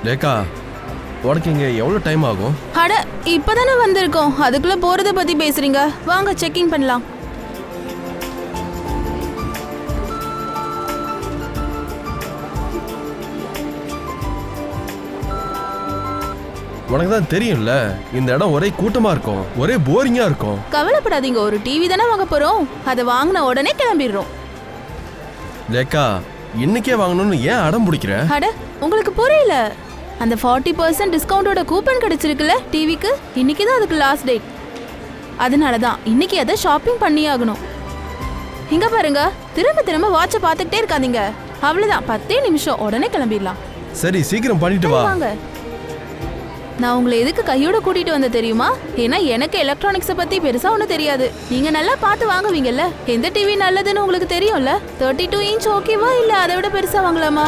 ரேகா, உனக்கு இங்கே எவ்வளோ டைம் ஆகும்? அட இப்போதானே வந்திருக்கோம், அதுக்குள்ள போறதை பத்தி பேசுறீங்க. வாங்க செக்கிங் பண்ணலாம். உனக்கு தான் தெரியும்ல, இந்த இடம் ஒரே கூட்டமா இருக்கும், ஒரே போரிங்கா இருக்கும். கவலைப்படாதீங்க, ஒரு டிவி தானே வாங்க போறோம், அதை வாங்கின உடனே கிளம்பிடுறோம். ரேகா, இன்னைக்கே வாங்கணும்னு ஏன் அடம் பிடிக்கிற? அட உங்களுக்கு புரியல, அந்த 40% டிஸ்கவுண்டோட கூப்பன் கிடைச்சிருக்குல்ல டிவிக்கு, இன்னைக்கு தான் அதுக்கு லாஸ்ட் டேட். அதனால தான் இன்னைக்கு அதை ஷாப்பிங் பண்ணி ஆகணும். இங்க பாருங்க, திரும்ப திரும்ப வாட்சை பார்த்துக்கிட்டே இருக்காதீங்க. அவ்வளவுதான், 10 நிமிஷம், உடனே கிளம்பிடலாம். சரி, சீக்கிரம் பண்ணிட்டு வா. வாங்க. நான் உங்களை எதுக்கு கையோட கூட்டிட்டு வந்த தெரியுமா? ஏன்னா எனக்கு எலக்ட்ரானிக்ஸை பத்தி பெருசா ஒன்றும் தெரியாது. நீங்க நல்லா பார்த்து வாங்குவீங்கல்ல. எந்த டிவி நல்லதுன்னு உங்களுக்கு தெரியும்ல. 32 இன்ச் ஓகேவா இல்ல அதை விட பெருசா வாங்கலாமா?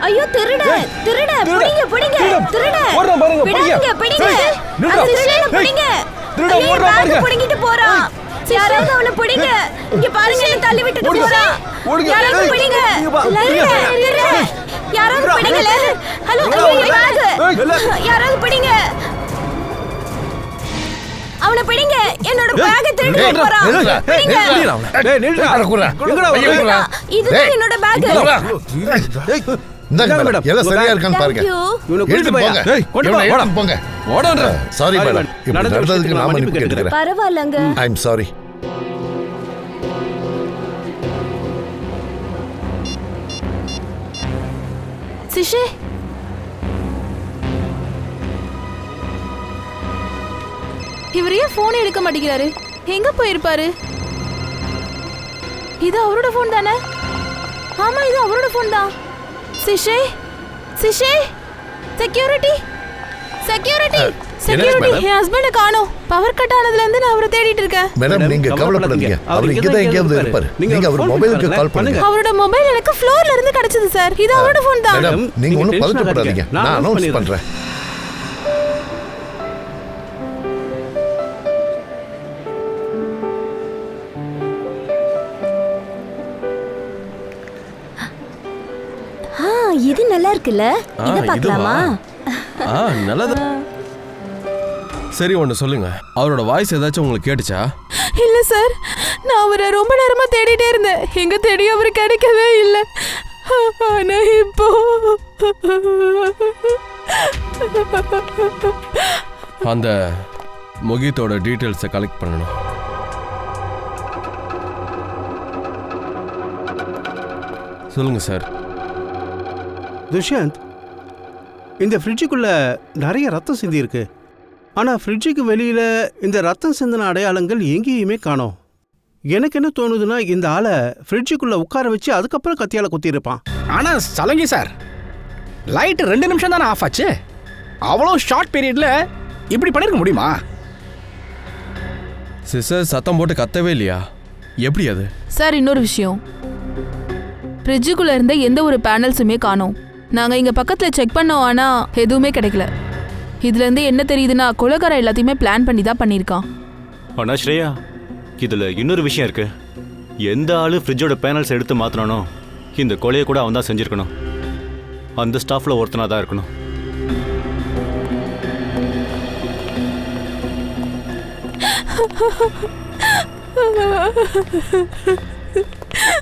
ஐயோ திருட திருட புடிங்க புடிங்க திருட ஓடுறா பாருங்க புடிங்க புடிங்க அந்த திருடனை புடிங்க திருட ஓடுறா பாருங்க புடிங்கிட்டு போறான் யாராவது அவனை புடிங்க இங்க பாருங்க என்ன தள்ளி விட்டுட்டு போறான் யாராவது புடிங்க யாராவது புடிங்கல ஹலோ பேக் யாராவது புடிங்க அவனை பிடிங்க என்னோட பேக் திருடிட்டு போறான் பிடிங்க டேய் நில்றா எங்கடா இதுதான் என்னோட பேக் இந்தாங்க மேடம் எல்லாம் சரியா இருக்கான்னு பாருங்க. எடுத்து போங்க. ஏய் கொண்டு போங்க. ஓடன்ற. Sorry madam. இப்படி நடந்ததுக்கு நான் மன்னிப்பு கேட்கிறேன். பரவாயில்லைங்க. ஐ அம் சாரி. சிஷே இவர் ஏன் போன் எடுக்க மாட்டேங்கிறாரு? எங்க போயிருப்பாரு? இது அவரோட போன் தானே? ஆமா இது அவரோட போன் தான். சிஷே சிஷே செக்யூரிட்டி செக்யூரிட்டி செக்யூரிட்டி என் ஹஸ்பண்ட காணோம். பவர் கட் ஆனதுல இருந்து நான் அவரை தேடிட்டு இருக்கேன். மேடம் நீங்க கவலைப்படாதீங்க, அவர் இங்க தான் எங்கேயாவது இருப்பாரு. நீங்க அவர் மொபைலுக்கு கால் பண்ணுங்க. அவரோட மொபைல் எனக்கு ஃப்ளோர்ல இருந்து கிடைச்சது சார். இது அவரோட போன் தான். மேடம் நீங்க ஒண்ணும் பதட்டப்படாதீங்க, நான் அனௌன்ஸ் பண்றேன். இது நல்லா இருக்குல்ல, இத பார்க்கலாமா? நல்லது. சரி ஒன்னு சொல்லுங்க, அவரோட வாய்ஸ் ஏதாச்சும் உங்களுக்கு கேட்டுச்சா? இல்ல சார், நான் அவரை ரொம்ப நேரமா தேடிட்டே இருந்தேன். எங்க தேடி அவர் கிடைக்கவே இல்லை. ஆனா இப்போ அந்த மொஹித்தோட டீடைல்ஸை கலெக்ட் பண்ணணும். சொல்லுங்க சார். துஷ்யந்த், இந்த ஃப்ரிட்ஜுக்குள்ள நிறைய ரத்தம் சிந்தி இருக்கு. ஆனால் ஃப்ரிட்ஜுக்கு வெளியில் இந்த ரத்தம் சிந்தின அடையாளங்கள் எங்கேயுமே காணோம். எனக்கு என்ன தோணுதுன்னா, இந்த ஆளை ஃப்ரிட்ஜுக்குள்ளே உட்கார வச்சு அதுக்கப்புறம் கத்தியால் குத்திருப்பான். ஆனால் சலங்கி சார், லைட்டு 2 நிமிஷம் தானே ஆஃப் ஆச்சு. அவ்வளோ ஷார்ட் பீரியடில் இப்படி பண்ணிருக்க முடியுமா? சிஸ்டர் சத்தம் போட்டு கத்தவே இல்லையா? எப்படி அது? சார் இன்னொரு விஷயம், ஃப்ரிட்ஜுக்குள்ள இருந்த எந்த ஒரு பேனல்ஸுமே காணோம். நாங்கள் இங்கே பக்கத்தில் செக் பண்ணோம், ஆனால் எதுவுமே கிடைக்கல. இதுலேருந்து என்ன தெரியுதுன்னா, கொலைகாரன் எல்லாத்தையுமே பிளான் பண்ணி தான் பண்ணியிருக்கான். ஆனால் ஸ்ரேயா, இதில் இன்னொரு விஷயம் இருக்கு. எந்த ஆள் ஃப்ரிட்ஜோட பேனல்ஸ் எடுத்து மாற்றினானோ இந்த கொலையை கூட அவன் தான் செஞ்சுருக்கணும். அந்த ஸ்டாஃபில் ஒருத்தனாக தான் இருக்கணும்.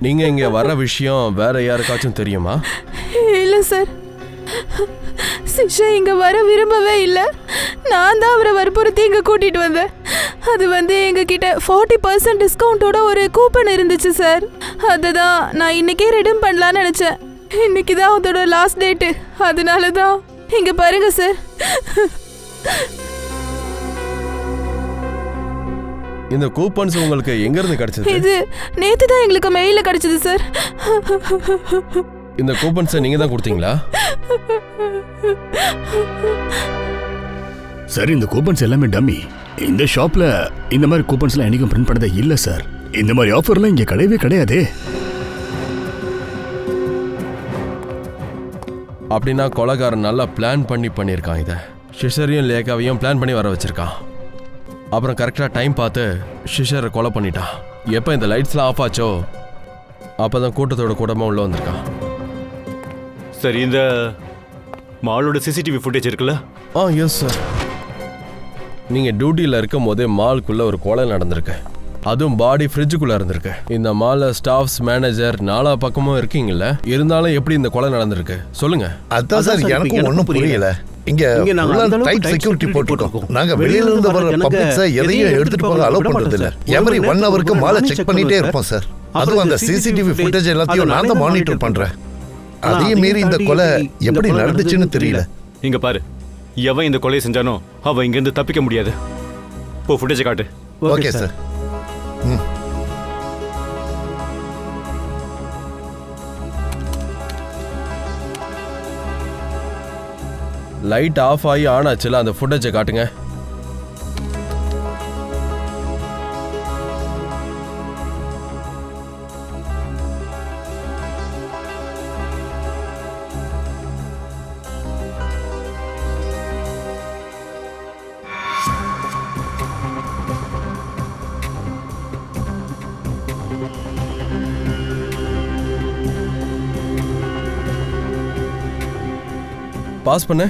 நீங்க இங்க வர விஷயம் வேற யாருக்காச்சும் தெரியுமா? இல்லை சார், சிஷா இங்க வர விரும்பவே இல்லை. நான் தான் அவரை வற்புறுத்தி இங்க கூட்டிட்டு வந்தேன். அது எங்க கிட்ட 40% டிஸ்கவுண்டோட ஒரு கூப்பன் இருந்துச்சு சார். அதுதான் நான் இன்னைக்கே ரிடீம் பண்ணலாம்னு நினைச்சேன். இன்னைக்கு தான் அதோட லாஸ்ட் டேட்டு. அதனால தான் இங்க பாருங்க சார். இந்த கூப்பன்ஸ் உங்களுக்கு எங்க இருந்து கிடைச்சது? இது நேத்து தான் எங்களுக்கு மெயில கிடைச்சது சார். இந்த கூப்பன்ஸை நீங்க தான் கொடுத்தீங்களா? சார் இந்த கூப்பன்ஸ் எல்லாமே டம்மி. இந்த ஷாப்ல இந்த மாதிரி கூப்பன்ஸ்லாம் என்னைக்கும் பிரிண்ட் பண்ணதே இல்லை சார். இந்த மாதிரி ஆஃபர்லாம் இங்கே கிடையவே கிடையாது. அப்படின்னா கொலைகாரன் நல்லா பிளான் பண்ணியிருக்கான். இதை ஷிஷரையும் லேகாவையும் பிளான் பண்ணி வர வச்சிருக்கான். அப்புறம் கரெக்டாக டைம் பார்த்து ஷிஷரை கொலை பண்ணிட்டான். எப்போ இந்த லைட்ஸ்லாம் ஆஃப் ஆச்சோ அப்போ தான் கூட்டத்தோட கூட்டமாக உள்ள வந்திருக்கான். சரி, இந்த மாலோட சிசிடிவி ஃபுட்டேஜ் இருக்குல்ல? Yes sir. நீங்கள் டியூட்டியில் இருக்கும் போதே மாலுக்குள்ளே ஒரு கொலை நடந்திருக்கு. அதுவும் பாடி ஃப்ரிட்ஜுக்குள்ளே இருந்திருக்கு. இந்த மாலில் ஸ்டாஃப்ஸ், மேனேஜர் நாலா பக்கமும் இருக்கீங்கல்ல, இருந்தாலும் எப்படி இந்த கொலை நடந்திருக்கு சொல்லுங்க. அதான் சார் எனக்கும் ஒன்றும் புரியல. இங்க டைட் செக்யூரிட்டி போட்டுருக்கோம். நாங்க வெளியில இருந்து வர பப்ளிக்ஸை எதையும் எடுத்துட்டு போக அலோவ் பண்றது இல்ல. எவரி 1 ஹவருக்கு மாலை செக் பண்ணிட்டே இருப்போம் சார். அதுவும் அந்த சிசிடிவி ஃபுட்டேஜ் எல்லாத்தையும் நான் தான் மானிட்டர் பண்றேன். அதையும் மீறி இந்த கொலை எப்படி நடந்துச்சுன்னு தெரியல. இங்க பாரு, எவன் இந்த கொலையை செஞ்சானோ அவன் இங்க இருந்து தப்பிக்க முடியாது. போ ஃபுட்டேஜ் காட்டு. Okay sir. லைட் ஆஃப் ஆகி ஆன் ஆச்சுல, அந்த ஃபுட்டேஜை காட்டுங்க. பாஸ் பண்ணு.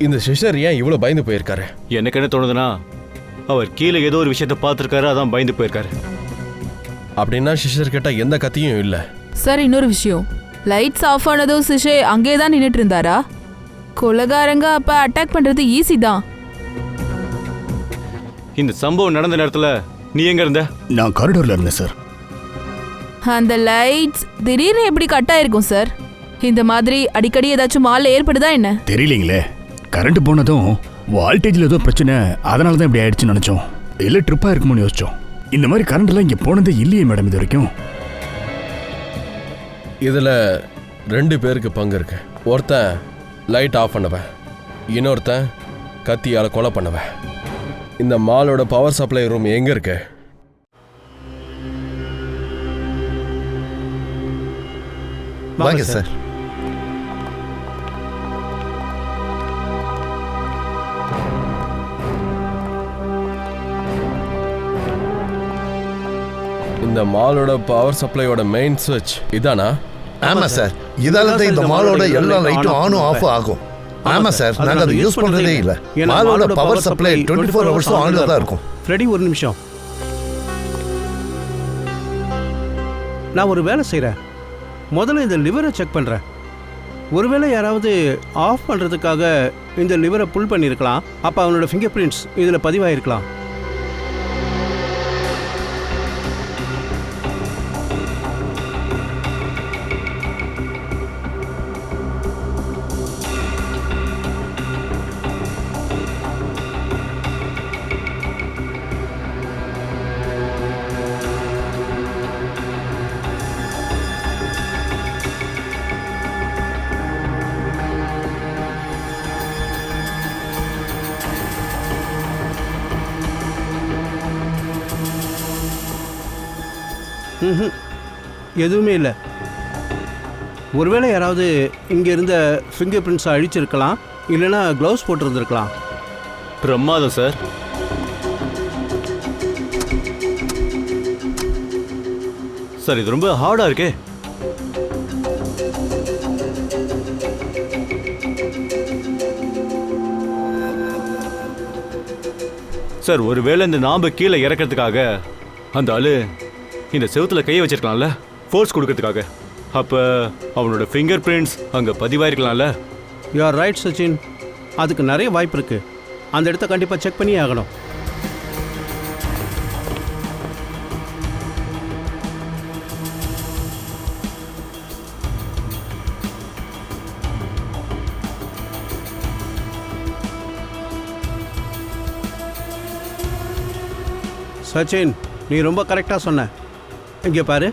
இந்த சிஸ்டர் ஏன் இவ்வளவு பயந்து போயிருக்காரு? எனக்கு என்ன தோணுதுன்னா, அவர் கீழே ஏதோ ஒரு விஷயத்தை பார்த்துருக்காரு, அதான் பயந்து போயிருக்காரு. அப்படின்னா சிஸ்டர் கிட்ட எந்த கத்தியும் இல்ல. சார் இன்னொரு விஷயம், லைட்ஸ் ஆஃப் ஆனதும் சிஷே அங்கே தான் நின்றுட்டு இருந்தாரா? கொலைகாரங்க அப்ப அட்டாக் பண்றது ஈஸி தான். இந்த சம்பவம் நடந்த நேரத்துல நீ எங்க இருந்த? நான் காரிடோர்ல இருந்தேன் சார். அந்த லைட்ஸ் திடீர்னு எப்படி கட் ஆயிருக்கும் சார்? இந்த மாதிரி அடிக்கடி ஏதாச்சும் மால்ல ஏற்படுதா என்ன? தெரியலீங்களே. கரண்ட் போனதும் வால்டேஜ்ல ஏதோ பிரச்சனை, அதனால தான் இப்படி ஆயிடுச்சுன்னு நினைச்சோம். இல்லை ட்ரிப்பா இருக்குமோன்னு யோசிச்சோம். இந்த மாதிரி கரண்ட் எல்லாம் இங்க போனதே இல்லையே மேடம் இது வரைக்கும். இதுல 2 பேருக்கு பங்கு இருக்கு. ஒருத்தன் லைட் ஆஃப் பண்ணவன், இன்னொருத்தன் கத்தியால கொலை பண்ணவன். இந்த மாலோட பவர் சப்ளை ரூம் எங்க இருக்கு? வாங்க சார். இந்த மாலோட பவர் சப்ளையோட மெயின் சுவிட்ச் இதானா? ஆமா சார். இதால தான் இந்த மாலோட எல்லா லைட்டும் ஆனும் ஆஃப் ஆகும். ஆமா சார், நாங்க அதை யூஸ் பண்றதே இல்ல. மாலோட பவர் சப்ளை 24 ஹவர்ஸும் ஆன்ல தான் இருக்கும். ஃப்ரெடி ஒரு நிமிஷம், நான் ஒரு வேலை செய்கிறேன். முதல்ல இந்த லிவரை செக் பண்ணுறேன். ஒருவேளை யாராவது ஆஃப் பண்ணுறதுக்காக இந்த லிவரை புல் பண்ணியிருக்கலாம். அப்போ அவனோட ஃபிங்கர் பிரிண்ட்ஸ் இதில் பதிவாயிருக்கலாம். எதுவுமே இல்லை. ஒருவேளை யாராவது இங்கே இருந்த ஃபிங்கர் பிரிண்ட்ஸை அழிச்சிருக்கலாம், இல்லைன்னா க்ளவுஸ் போட்டிருந்துருக்கலாம். பிரமாதம் சார். சார் இது ரொம்ப ஹார்டாக இருக்கே. சார் ஒருவேளை இந்த நாம்பை கீழே இறக்கிறதுக்காக அந்த ஆளு இந்த செவுத்துல கையை வச்சிருக்கலாம்ல, ஃபோர்ஸ் கொடுக்கறதுக்காக. அப்போ அவனோட ஃபிங்கர் பிரிண்ட்ஸ் அங்கே பதிவாயிருக்கலாம்ல. யூ ஆர் ரைட் சச்சின், அதுக்கு நிறைய வாய்ப்பு இருக்குது. அந்த இடத்த கண்டிப்பாக செக் பண்ணியே ஆகணும். சச்சின், நீ ரொம்ப கரெக்டாக சொன்ன. இங்கே பாரு,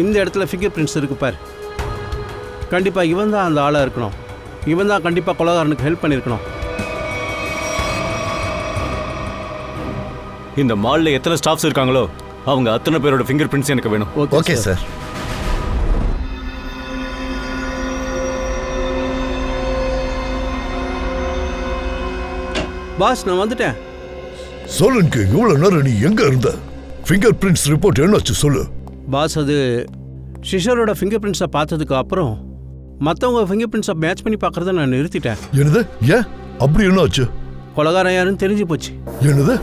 இந்த இடத்துல ஃபிங்கர் பிரிண்ட்ஸ் இருக்கு பாரு. கண்டிப்பாக இவன் தான் அந்த ஆளாக இருக்கணும். இவன் தான் கண்டிப்பாக கொலைகாரனுக்கு ஹெல்ப் பண்ணியிருக்கணும். இந்த மால்ல எத்தனை ஸ்டாஃப்ஸ் இருக்காங்களோ அவங்க அத்தனை பேரோட ஃபிங்கர் பிரிண்ட்ஸ் எனக்கு வேணும். Okay sir. பாஸ், நான் வந்துட்டேன். சொல்லுங்க, இவ்வளவு நேரம் நீ எங்க இருந்த? ஃபிங்கர் பிரிண்ட்ஸ் ரிப்போர்ட் என்னாச்சு சொல்லு. பாஸ், அது ஷிஷரோட ஃபிங்கர் பிரிண்ட்ஸை பார்த்ததுக்கு அப்புறம் மற்றவங்க ஃபிங்கர் பிரிண்ட்ஸை மேட்ச் பண்ணி பார்க்கறத நான் நிறுத்திட்டேன். என்னது? ஏன் அப்படி என்னாச்சு? கொலைகாரன் யாருன்னு தெரிஞ்சு போச்சு. என்னது?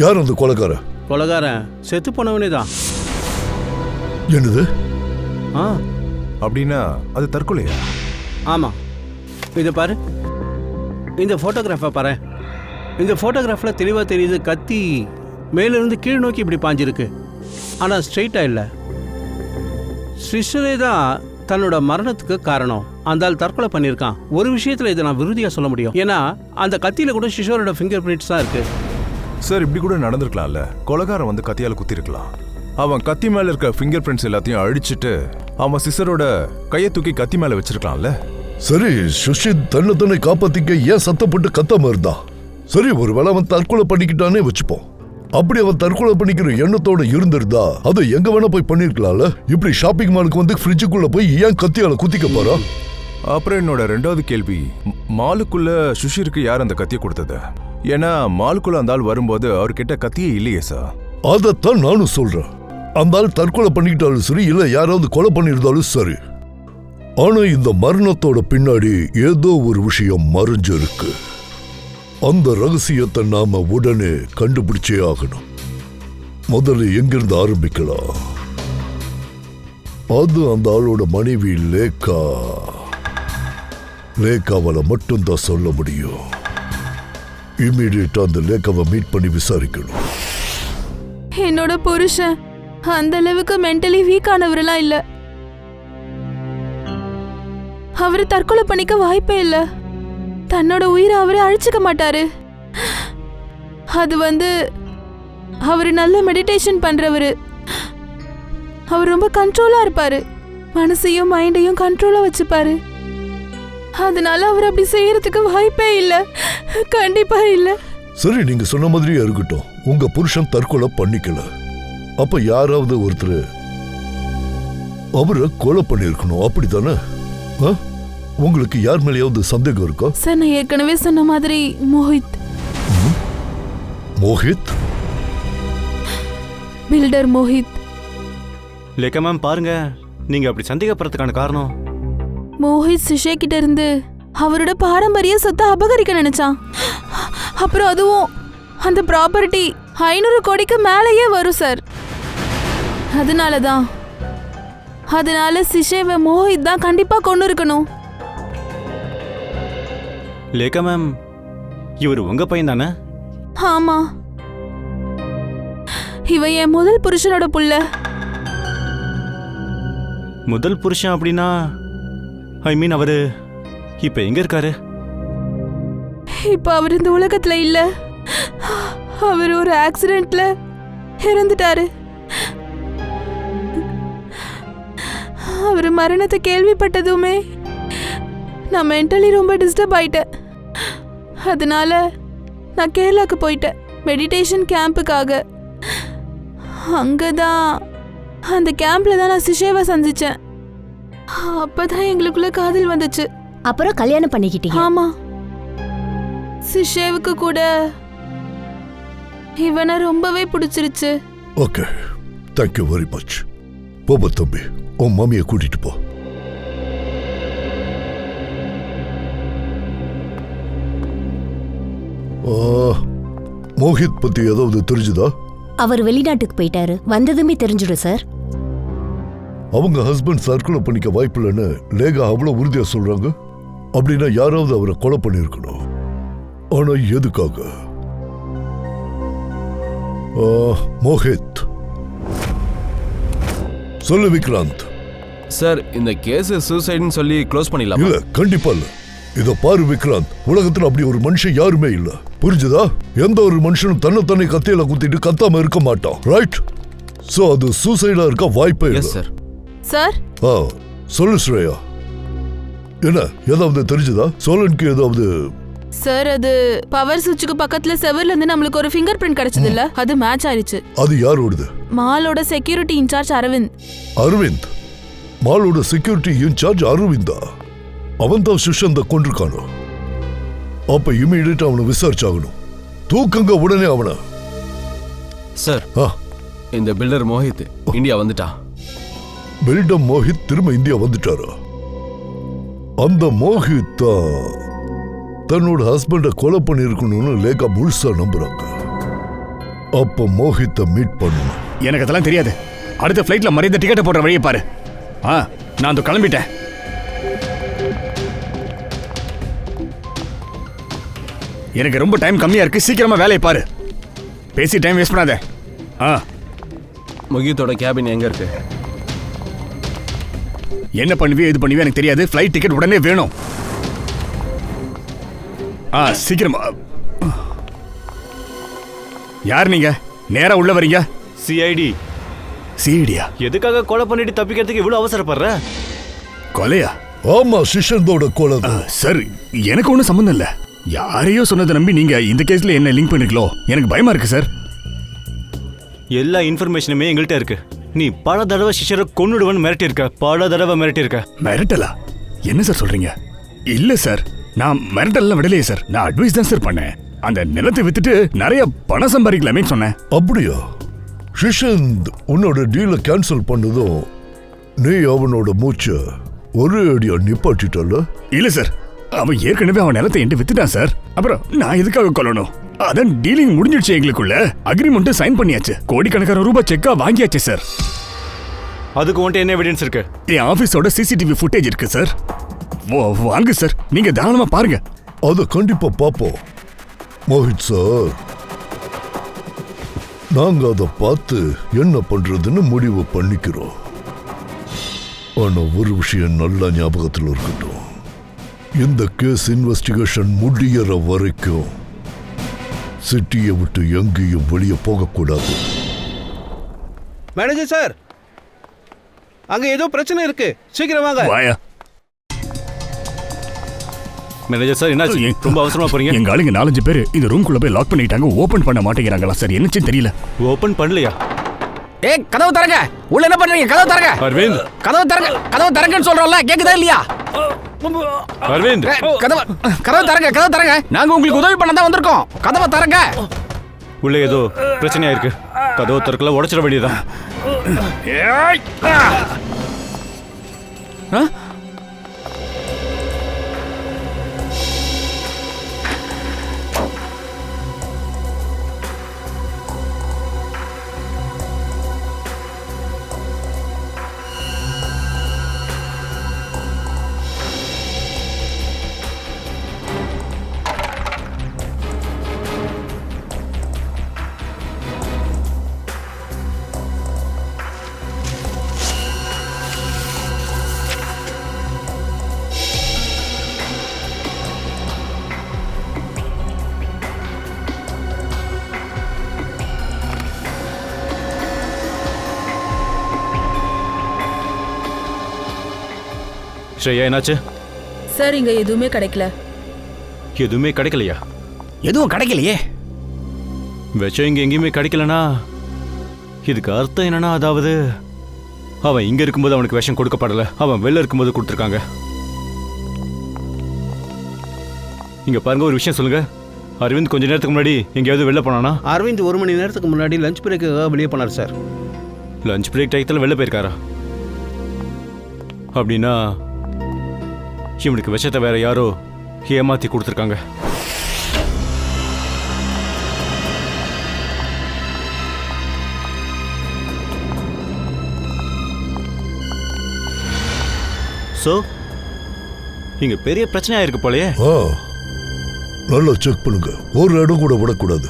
யார் அந்த கொலைகாரன்? கொலைகாரன் செத்து போனவனே தான். என்னது? ஆ, அப்படின்னா அது தற்கொலையா? ஆமாம். இதை பாரு, இந்த ஃபோட்டோகிராஃபை பாரு. இந்த ஃபோட்டோகிராஃபில் தெளிவாக தெரியுது கத்தி மேலிருந்து கீழ் நோக்கி இப்படி பாஞ்சிருக்கு. ஆனால் ஸ்ட்ரெயிட்டாக இல்லை. சிஸ்டரே தான் தன்னோட மரணத்துக்கு காரணம். அந்த ஆள் தற்கொலை பண்ணியிருக்கான். ஒரு விஷயத்தில் இதை நான் விருதியாக சொல்ல முடியும். ஏன்னா அந்த கத்தியில் கூட சிஷோரோட ஃபிங்கர் பிரிண்ட்ஸ் தான் இருக்கு. சார், இப்படி கூட நடந்திருக்கலாம்ல. கொலைகாரன் வந்து கத்தியால் குத்திருக்கலாம். அவன் கத்தி மேல இருக்க ஃபிங்கர் பிரிண்ட்ஸ் எல்லாத்தையும் அழிச்சிட்டு அவன் சிஸ்டரோட கையை தூக்கி கத்தி மேல வச்சிருக்கலாம்ல. சரி, சுஷித் தன்னை தன்னை காப்பாத்திக்க ஏன் சத்தப்பட்டு கத்தாம இருந்தான்? சரி, ஒருவேளை அவன் தற்கொலை பண்ணிக்கிட்டானே வச்சுப்போம். அப்படி அவன் தற்கொலை பண்ணிக்கிற எண்ணத்தோட இருந்திருந்தா அது எங்க வேணா போய் பண்ணிருக்கலாம்ல. இப்படி ஷாப்பிங் மாலுக்கு வந்து ஃப்ரிட்ஜுக்குள்ள போய் ஏன் கத்தியால குத்திக்க போறான்? அப்புறம் என்னோட ரெண்டாவது கேள்வி, மாலுக்குள்ள சுஷிருக்கு யார் அந்த கத்தியை கொடுத்தது? ஏன்னா மாலுக்குள்ள அந்த ஆள் வரும்போது அவர்கிட்ட கத்தியே இல்லையே சார். அதைத்தான் நானும் சொல்றேன். அந்த ஆள் தற்கொலை பண்ணிக்கிட்டாலும் சரி, இல்ல யாராவது கொலை பண்ணிருந்தாலும் சரி, ஆனா இந்த மரணத்தோட பின்னாடி ஏதோ ஒரு விஷயம் மறைஞ்சிருக்கு. அந்த ரகசியத்தை நாம உடனே கண்டுபிடிச்சே ஆகணும். முதல்ல எங்கிருந்து ஆரம்பிக்கலாம்? அது அந்த ஆளோட மனைவி லேகா. லேகாவால மட்டும்தான் சொல்ல முடியும். இமீடியட்டா அந்த லேகாவை மீட் பண்ணி விசாரிக்கணும். என்னோட புருஷன் அந்த அளவுக்கு மென்டலி வீக் ஆனவரெல்லாம் இல்ல. அவரு தற்கொலை பண்ணிக்க வாய்ப்பே இல்ல. தன்னோட உயிரை அவரே அழிச்சுக்க மாட்டாரு. அது அவரு நல்ல மெடிடேஷன் பண்றவரு. அவர் ரொம்ப கண்ட்ரோலா இருப்பாரு. மனசையும் மைண்டையும் கண்ட்ரோலா வச்சுப்பாரு. அதனால அவர் அப்படி செய்யறதுக்கு வாய்ப்பே இல்ல. கண்டிப்பா இல்ல. சரி, நீங்க சொன்ன மாதிரியே இருக்கட்டும். உங்க புருஷன் தற்கொலை பண்ணிக்கல. அப்ப யாராவது ஒருத்தர் அவரை கொலை பண்ணிருக்கணும், அப்படித்தானே? உங்களுக்கு யார் மேலேயாவது சந்தேகம் இருக்கா? சார், நான் ஏற்கனவே சொன்ன மாதிரி மோஹித். மோஹித்? பில்டர் மோஹித். லேக்கா மேம், பாருங்க, நீங்க அப்படி சந்தேகப்படுறதுக்கான காரணம், மோஹித் சிஷே கிட்ட இருந்து அவரோட பாரம்பரிய சொத்தை அபகரிக்க நினைச்சான். அப்புறம் அதுவும் அந்த ப்ராப்பர்ட்டி 500 கோடிக்கு மேலேயே வரும் சார். அதனால சிஷேவை மோஹித் தான் கண்டிப்பா கொண்டு இருக்கணும். லேக்கா மேம், இவர் உங்க பையன் தானே? ஆமா, இவன் என் முதல் புருஷனோட புள்ள. முதல் புருஷன் அப்படின்னா ஐ மீன் அவரு இப்ப எங்க இருக்காரு? இப்ப அவர் இந்த உலகத்துல இல்ல. அவர் ஒரு ஆக்சிடென்ட்ல இறந்துட்டாரு. அவர் மரணத்தை கேள்விப்பட்டதுமே நான் மென்டலி ரொம்ப டிஸ்டர்ப் ஆயிட்டேன். அதனால நான் கேரளாக்கு போயிட்டேன் மெடிடேஷன் கேம்புக்காக. அங்கதான் அந்த கேம்ப்ல தான் நான் சிஷேவை சந்திச்சேன். அப்பதான் எங்களுக்குள்ள காதல் வந்துச்சு. அப்புறம் கல்யாணம் பண்ணிக்கிட்டீங்க? ஆமா. சிஷேவுக்கு கூட இவனை ரொம்பவே பிடிச்சிருச்சு. Okay, thank you very much. போப தம்பி, உன் மாமியை கூட்டிட்டு போ. மோஹித் பத்தி ஏதாவது தெரிஞ்சுதா? அவர் வெளிநாட்டுக்கு போயிட்டாரு. வந்ததுமே தெரிஞ்சிடும் சார். அவங்க ஹஸ்பண்ட் தற்கொலை பண்ணிக்க வாய்ப்பு இல்லைன்னு லேகா அவ்வளவு உறுதியா சொல்றாங்க. அப்படின்னா யாராவது அவரை கொலை பண்ணிருக்கணும். ஆனா எதுக்காக? மோஹித், சொல்லு விக்ராந்த். சார், இந்த கேஸ் சூசைட்னு சொல்லி க்ளோஸ் பண்ணிடலாம்? இல்ல, கண்டிப்பா இல்ல. இத பாரு விக்ராந்த், உலகத்துல அப்படி ஒரு மனுஷன் யாருமே இல்ல, புரிஞ்சுதா? எந்த ஒரு மனுஷனும் தன்னை கத்தியில குத்திட்டு கத்தாம இருக்க மாட்டான், ரைட்? சோ அது சூசைடா இருக்க வாய்ப்பே இல்ல. சார். சார் சொல்லு ஸ்ரேயா, என்ன ஏதாவது தெரிஞ்சதா? சோலனுக்கு ஏதாவது? சார் அது பவர் சுவிட்சுக்கு பக்கத்துல செவர்ல இருந்து நம்மளுக்கு ஒரு ஃபிங்கர் பிரிண்ட் கிடைச்சது இல்ல, அது மேட்ச் ஆயிடுச்சு. அது யாரோடது? மாலோட செக்யூரிட்டி இன்சார்ஜ் அரவிந்த். அரவிந்த்? மாலோட செக்யூரிட்டி இன்சார்ஜ் அரவிந்தா? அவன் தான் சுஷந்த கொண்டிருக்கானோ? அப்ப இமீடியட்டா அவனை விசாரிச்சாகணும். தூக்குங்க உடனே அவனை. சார், இந்த பில்டர் மோஹித் இந்தியா வந்துட்டான். பில்டர் மோஹித் திரும்ப இந்தியா வந்துட்டாரா? அந்த மோஹித் தான் தன்னோட ஹஸ்பண்ட கொலை பண்ணிருக்கணும்னு லேகா முழுசா நம்புறாங்க. அப்ப மோஹித்தை மீட் பண்ணணும். எனக்கு அதெல்லாம் தெரியாது. அடுத்த ஃப்ளைட்ல மரியாதை டிக்கெட்டை போடுற வழியை பாரு. நான் அந்த கிளம்பிட்டேன். எனக்கு ரொம்ப டைம் கம்மியா இருக்கு, சீக்கிரமா வேலையை பாரு. பேசி டைம் வேஸ்ட் பண்ணாத. மோஹித்தோட கேபின் எங்க இருக்கு? என்ன பண்ணுவியோ இது பண்ணுவியோ எனக்கு தெரியாது. ஃப்ளைட் டிக்கெட் உடனே வேணும். சீக்கிரமா. யார் நீங்க? நேரா உள்ள வரீங்க? சிஐடி. சிஐடியா? எதுக்காக கொலை பண்ணிட்டு தப்பிக்கிறதுக்கு இவ்வளவு அவசரப்படுற? கொலையா? ஆமா, சிஷந்தோட கொலை. சார், எனக்கு ஒன்றும் சம்பந்தம் இல்ல. யாரையோ சொன்னதை நம்பி நீங்க இந்த கேஸ்ல என்ன லிங்க் பண்ணிருக்கலோ? எனக்கு பயமா இருக்கு சார். எல்லா இன்ஃபர்மேஷனுமே எங்கள்கிட்ட இருக்கு. நீ பல தடவை சிஷரை கொன்னுடுவன்னு மிரட்டியிருக்க. பல தடவை மிரட்டியிருக்க. மிரட்டலா? என்ன சார் சொல்றீங்க? இல்ல சார், நான் மிரட்டல்லாம் விடலையே சார். நான் அட்வைஸ் தான் சார் பண்ணேன். அந்த நிலத்தை வித்துட்டு நிறைய பணம் சம்பாதிக்கலாமே சொன்னேன். அப்படியா? சிஷந்த் உன்னோட டீலை கேன்சல் பண்ணதும் நீ அவனோட மூச்சை ஒரே அடியா நிப்பாட்டிட்டல? இல்ல சார், அவன் ஏற்கனவே அவன் நிலத்தை என்கிட்ட வித்துட்டான் சார். அப்புறம் நான் எதுக்காக கொல்லணும்? அதான் டீலிங் முடிஞ்சிடுச்சு. எங்களுக்குள்ள அக்ரிமெண்ட் சைன் பண்ணியாச்சு. கோடிக்கணக்கான ரூபாய் செக்கா வாங்கியாச்சு சார். அதுக்கு உன்ட்ட என்ன எவிடன்ஸ் இருக்கு? என் ஆபீஸோட சிசிடிவி ஃபுட்டேஜ் இருக்கு சார். வாங்க சார், நீங்க தாராளமா பாருங்க. அத கண்டிப்பா பாப்போம் மோஹித் சார். நாங்க அதை பார்த்து என்ன பண்றதுன்னு முடிவு பண்ணிக்கிறோம். ஆனா ஒரு விஷயம் நல்லா ஞாபகத்தில் இருக்கட்டும். இந்த கேஸ் இன்வெஸ்டிகேஷன் முடியற வரைக்கும் சிட்டியை விட்டு எங்கேயும் வெளியே போகக்கூடாது. மேனேஜர் சார், அங்க ஏதோ பிரச்சனை இருக்கு, சீக்கிரம் வாங்க. மேனேஜர் சார், என்னாச்சு? ரொம்ப அவசரமா போறீங்க? எங்க ஆளுங்க 4-5 பேர் இந்த ரூம்குள்ள போய் லாக் பண்ணிட்டாங்க. ஓபன் பண்ண மாட்டேங்கிறாங்களா சார்? என்னச்சுன்னு தெரியல. ஓபன் பண்ணலையா? கதவு தரங்க. உள்ள என்ன பண்றீங்க? கதவு தரங்க. அரவிந்த், கதவு தரங்க. கதவு தரங்கன்னு சொல்றோம்ல, கேக்குதா இல்லையா? அரவிந்த், கதவு தரங்க. கதவு தரங்க. நாங்க உங்களுக்கு உதவி பண்ண தான் வந்திருக்கோம். கதவை தரங்க. உள்ள ஏதோ பிரச்சனையா இருக்கு. கதவு திறக்கல, உடைச்சிட வேண்டியதான். ஸ்ரேயா, என்னாச்சு? சார், இங்க எதுவுமே கிடைக்கல. எதுவுமே கிடைக்கலையா? எதுவும் கிடைக்கலையே. விஷம் இங்க எங்கேயுமே கிடைக்கலனா இதுக்கு அர்த்தம் என்னன்னா, அதாவது அவன் இங்க இருக்கும்போது அவனுக்கு விஷம் கொடுக்கப்படல, அவன் வெளில இருக்கும்போது கொடுத்துருக்காங்க. இங்க பாருங்க, ஒரு விஷயம் சொல்லுங்க. அரவிந்த் கொஞ்ச நேரத்துக்கு முன்னாடி எங்கேயாவது வெளில போனானா? அரவிந்த் 1 மணி நேரத்துக்கு முன்னாடி லஞ்ச் பிரேக்காக வெளியே போனார் சார். லஞ்ச் பிரேக் டயத்தில் வெளில போயிருக்காரா? அப்படின்னா இவனுக்கு விஷத்தை வேற யாரோ ஏமாத்தி கொடுத்துருக்காங்க. சோ இங்க பெரிய பிரச்சனையா இருக்கு போலயே. நல்லா செக் பண்ணுங்க, ஒரு இடம் கூட விடக்கூடாது.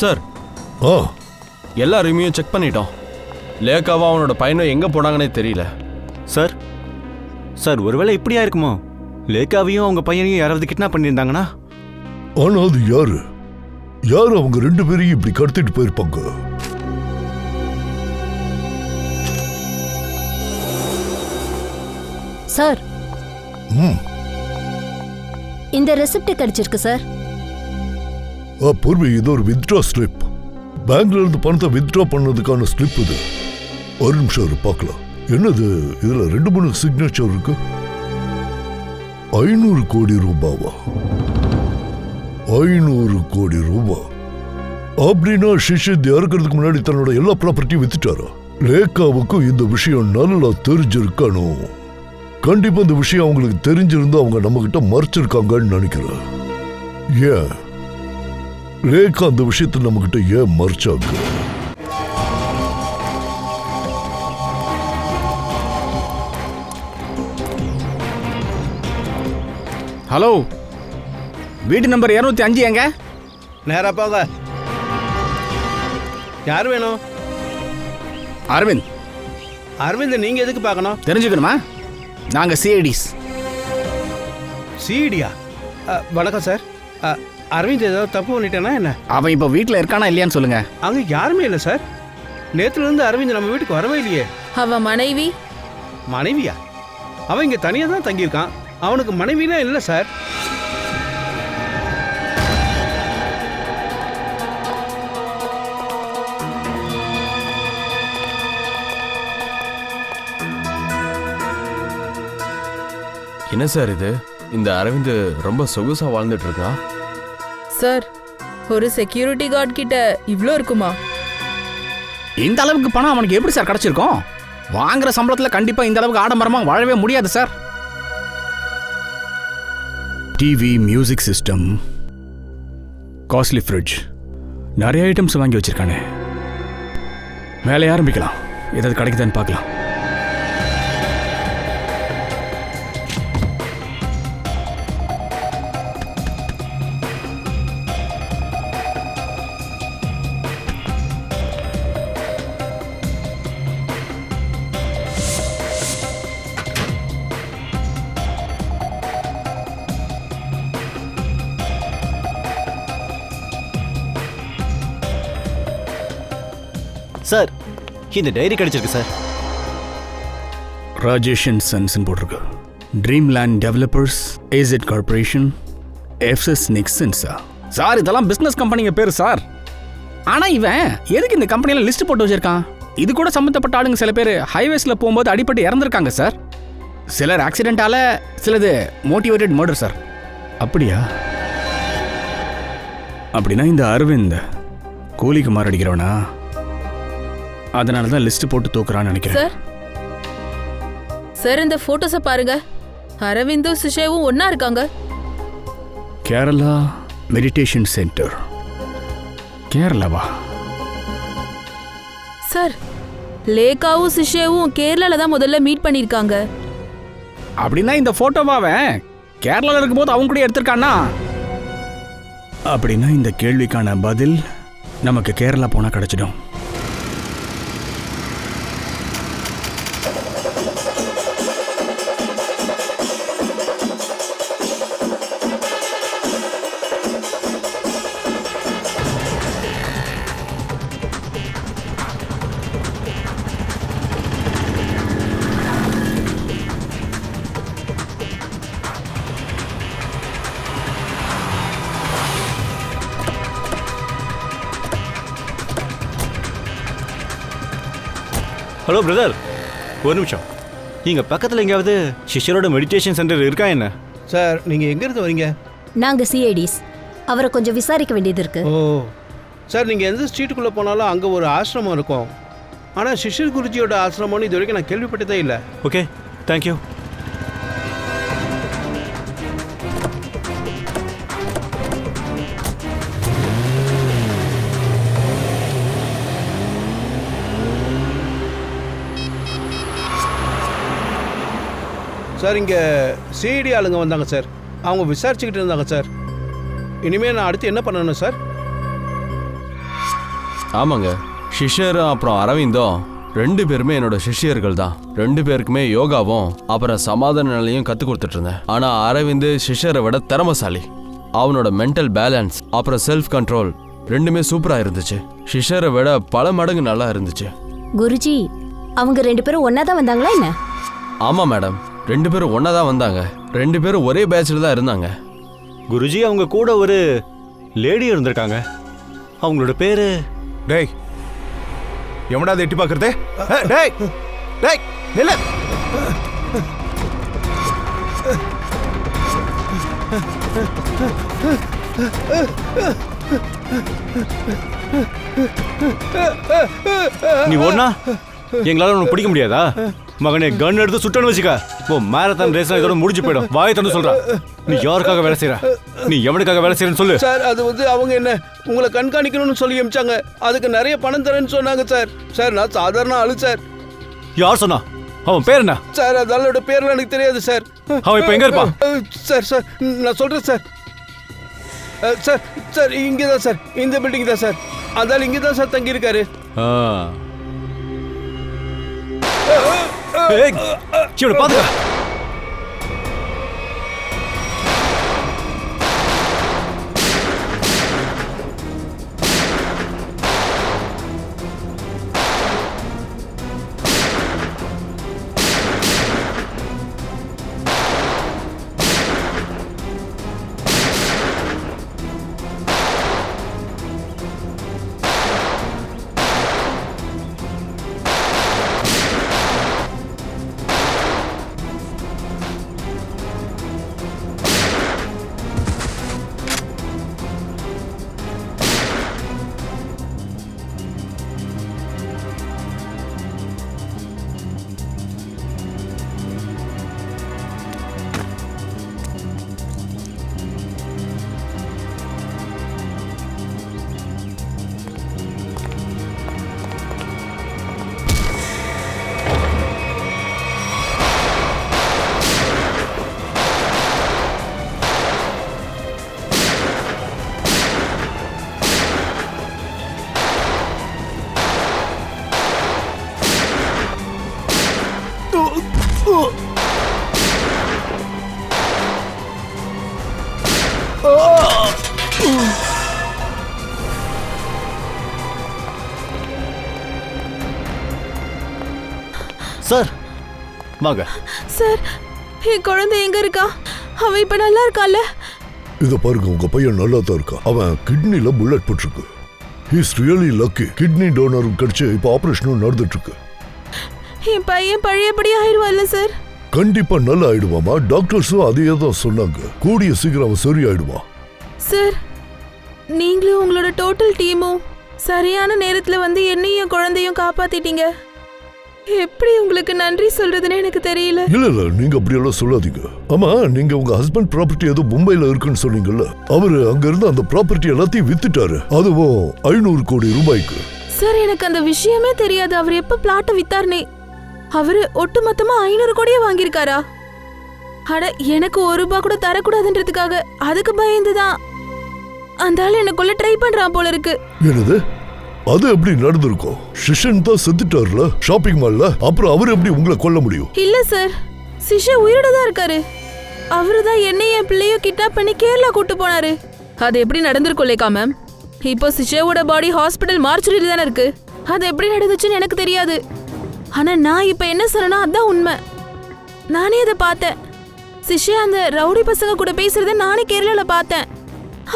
சார் ஆ எல்லா ரிவ்யூயும் செக் பண்ணிட்டோம். லேக்காவும் அவனோட பையனும் எங்கே போனாங்கன்னே தெரியல. சார் சார் ஒருவேளை இப்படியா இருக்குமோ? லேக்காவையும் அவங்க பையனையும் யாராவது கிட்னாப் பண்ணியிருந்தாங்கன்னா? ஆனா அது யாரு அவங்க 2 பேரையும் இப்படி கடத்திட்டு போயிருப்பாங்க? சார் ம் இந்த ரெசிப்ட் கிடைச்சிருக்கு சார். பூர்வி, இது ஒரு வித்ட்ரா ஸ்லிப். பேங்க்ல இருந்து பணத்தை வித்ட்ரா பண்ணதுக்கான ஸ்லிப் இது. ஒரு நிமிஷம் இரு, பார்க்கலாம். என்னது இதுல 2-3 சிக்னேச்சர் இருக்கு. 500 கோடி ரூபாவா? 500 கோடி ரூபா அப்படின்னா ஷிஷித் இறக்கிறதுக்கு முன்னாடி தன்னோட எல்லா ப்ராப்பர்ட்டியும் வித்துட்டாரா? லேக்காவுக்கும் இந்த விஷயம் நல்லா தெரிஞ்சிருக்கணும். கண்டிப்பா இந்த விஷயம் அவங்களுக்கு தெரிஞ்சிருந்து அவங்க நம்ம கிட்ட மறைச்சிருக்காங்கன்னு நினைக்கிறேன். ஏன் லேக்கா அந்த விஷயத்தை நம்ம கிட்ட ஏன் மறைச்சாங்க? ஹலோ, வீடு நம்பர் 205 எங்க? நேரா போங்க. யார் வேணும்? அரவிந்த். அரவிந்த், நீங்க எதுக்கு பார்க்கணும்? தெரிஞ்சுக்கணுமா? நாங்க சிஐடிஸ். சிடியா? வணக்கம் சார். அரவிந்த் ஏதாவது தப்பு பண்ணிட்டேனா என்ன? அவன் இப்போ வீட்டில் இருக்கானா இல்லையான்னு சொல்லுங்க. அங்க யாருமே இல்லை சார். நேத்துல இருந்து அரவிந்த் நம்ம வீட்டுக்கு வரவே இல்லையே. அவன் மனைவி. மனைவியா? அவன் இங்க தனியா தான் தங்கியிருக்கான். அவனுக்கு மனைவினா இல்லை சார். என்ன சார் இது? இந்த அரவிந்த் ரொம்ப சொகுசா வாழ்ந்துட்டு இருக்கான். சார், ஒரு செக்யூரிட்டி கார்டு கிட்ட இவ்ளோ இருக்குமா? இந்த அளவுக்கு பணம் அவனுக்கு எப்படி சார் கிடைச்சிருக்கும்? வாங்குற சம்பளத்துல கண்டிப்பா இந்த அளவுக்கு ஆடம்பரமா வாழவே முடியாது sir. TV, music system, costly fridge, நிறைய ஐட்டம்ஸ் வாங்கி வச்சிருக்கானே. வேலையை ஆரம்பிக்கலாம். ஏதாவது கிடைக்குதான்னு பார்க்கலாம். சார், இந்த டைரி கிடைச்சிருக்கு சார். ராஜேஷ் அண்ட் சன்ஸ் போட்டிருக்கு. Dream land developers, ஏசெட் corporation, FS நிக்சன்ஸா? Sir, இதெல்லாம் பிசினஸ் கம்பெனிங்க பேரு சார். ஆனா இவன் எதுக்கு இந்த கம்பெனில லிஸ்ட் போட்டு வச்சிருக்கான்? இது கூட சம்பந்தப்பட்ட ஆளுங்க சில பேர் ஹைவேஸ்ல போகும்போது அடிபட்டு இறந்துருக்காங்க சார். சிலர் ஆக்சிடென்டால, சிலது மோட்டிவேட்டட் மர்டர் சார். அப்படியா? அப்படின்னா இந்த அரவிந்த் கூலிக்கு மாரடிக்கிறவனா? அதனால தான் லிஸ்ட் போட்டு தூக்குறான்னு நினைக்கிறேன். சார், சார் இந்த போட்டோஸை பாருங்க. அரவிந்தும் சுஷேவும் ஒண்ணா இருக்காங்க. Kerala meditation centre. கேரளாவா? சார், லேக்காவும் சுஷேவும் கேரளால தான் முதல்ல மீட் பண்ணிருக்காங்க. அப்படின்னா இந்த போட்டோவாவை கேரளால இருக்கும்போது அவங்க கூட எடுத்திருக்கானா? அப்படின்னா இந்த கேள்விக்கான பதில் நமக்கு கேரளா போனா கிடைச்சிடும். ஹலோ பிரதர், ஒரு நிமிஷம். இங்க பக்கத்தில் எங்கேயாவது சிஷ்யரோட மெடிடேஷன் சென்டர் இருக்கா என்ன? சார், நீங்க எங்க இருந்து வரீங்க? நாங்க சிஐடிஸ். அவரை கொஞ்சம் விசாரிக்க வேண்டியது இருக்கு. ஓ சார், நீங்க எந்த ஸ்ட்ரீட்டுக்குள்ள போனாலும் அங்க ஒரு ஆசிரமம் இருக்கும். ஆனா சிஷிர் குருஜியோட ஆசிரமம்னு இது வரைக்கும் நான் கேள்விப்பட்டதே இல்லை. Okay, thank you. சார், இங்கே சிஐடி ஆளுங்க வந்தாங்க சார். அவங்க விசாரிச்சுக்கிட்டு இருந்தாங்க சார். இனிமேல் நான் அடுத்து என்ன பண்ணணும் சார்? ஆமாங்க, ஷிஷரும் அப்புறம் அரவிந்தும் 2 பேருமே என்னோட சிஷ்யர்கள் தான். 2 பேருக்குமே யோகாவும் அப்புறம் சமாதான நிலையும் கற்றுக் கொடுத்துட்டு இருந்தேன். ஆனால் அரவிந்த் ஷிஷரை விட திறமசாலி. அவனோட மென்டல் பேலன்ஸ் அப்புறம் செல்ஃப் கண்ட்ரோல் 2மே சூப்பராக இருந்துச்சு. ஷிஷரை விட பல மடங்கு நல்லா இருந்துச்சு. குருஜி, அவங்க 2 பேரும் ஒன்னா தான் வந்தாங்களா என்ன? ஆமாம் மேடம், 2 பேரும் ஒன்றா தான் வந்தாங்க. 2 பேரும் ஒரே பேட்சில் தான் இருந்தாங்க. குருஜி, அவங்க கூட ஒரு லேடி இருந்திருக்காங்க. அவங்களோட பேரு... டேய், எவடா அதை எட்டி பார்க்கறதே? டேய் டேய் நில்ல. நீ ஓடனா எங்களால உனக்கு பிடிக்க முடியாதா? மகனே, கன் எடுத்து சுட்டன்னு வச்சுக்க, உன் மேரத்தான் ரேஸ் இதோட முடிஞ்சு போயிடும். வாயை தந்து சொல்ற, நீ யாருக்காக வேலை செய்யற? நீ எவனுக்காக வேலை செய்யறன்னு சொல்லு. சார், அது வந்து அவங்க என்ன உங்களை கண்காணிக்கணும்னு சொல்லி அமிச்சாங்க. அதுக்கு நிறைய பணம் தரேன்னு சொன்னாங்க சார். சார், நான் சாதாரண ஆளு சார். யார் சொன்னா? அவன் பேர் என்ன சார்? அதோட பேர்லாம் எனக்கு தெரியாது சார். அவன் இப்ப எங்க இருப்பான்? சார் சார் நான் சொல்றேன் சார். சார் சார் இங்கே தான் சார், இந்த பில்டிங் தான் சார். அதால இங்கே தான் சார் தங்கி இருக்காரு. இவனை பாத்துக்க. சார் வாங்க. சார், என் குழந்தை எங்க இருக்கா? அவன் இப்ப நல்லா இருக்கால? இத பாருங்க, உங்க பையன் நல்லா தான் இருக்கான். அவன் கிட்னில புல்லட் போட்டிருக்கு. He is really lucky. Kidney toner கிடைச்சு இப்ப ஆபரேஷனும் நடந்துட்டு இருக்கு. என் பையன் பழையபடி ஆயிடுவான்ல சார்? கண்டிப்பா நல்லா ஆயிடுவாமா. டாக்டர்ஸும் அதே தான் சொன்னாங்க. கூடிய சீக்கிரம் அவன் சரி ஆயிடுவான். சார், நீங்களும் உங்களோட டோட்டல் டீமும் சரியான நேரத்துல வந்து என்னையும் குழந்தையும் காப்பாத்திட்டீங்க. எப்படி உங்களுக்கு நன்றி சொல்றதுன்னு எனக்கு தெரியல. இல்ல, நீங்க அப்படி எல்லாம் சொல்லாதீங்க. ஆமா, நீங்க உங்க ஹஸ்பண்ட் ப்ராப்பர்ட்டி ஏதோ மும்பைல இருக்குன்னு சொன்னீங்கல்ல, அவரு அங்க இருந்து அந்த ப்ராப்பர்ட்டி எல்லாத்தையும் வித்துட்டாரு. அதுவும் 500 கோடி ரூபாய்க்கு. சார், எனக்கு அந்த விஷயமே தெரியாது. அவர் எப்ப பிளாட்டை வித்தாருனே. அவரு ஒட்டுமொத்தமா 500 கோடியே வாங்கியிருக்காரா? அட, எனக்கு 1 ரூபாய் கூட தரக்கூடாதுன்றதுக்காக அதுக்கு பயந்துதான் அந்த ஆள் எனக்குள்ள ட்ரை பண்றான் போல இருக்கு. என்னது? அது எப்படி நடந்திருக்கும்? சிஷன் தான் செத்துட்டார்ல ஷாப்பிங் மால்ல. அப்புறம் அவர் எப்படி உங்களை கொல்ல முடியும்? இல்ல சார், சிஷா உயிரோட தான் இருக்காரு. அவருதான் என்னையும் என் பிள்ளையும் கிட்னாப் பண்ணி கேரளா கூட்டு போனாரு. அது எப்படி நடந்திருக்கும் லேக்கா மேம்? இப்போ சிஷாவோட பாடி ஹாஸ்பிட்டல் மார்ச்சுரியில தானே இருக்கு. அது எப்படி நடந்துச்சுன்னு எனக்கு தெரியாது. ஆனா நான் இப்ப என்ன சொன்னா அதான் உண்மை. நானே அதை பார்த்தேன். சிஷா அந்த ரவுடி பசங்க கூட பேசுறத நானே கேரளால பார்த்தேன்.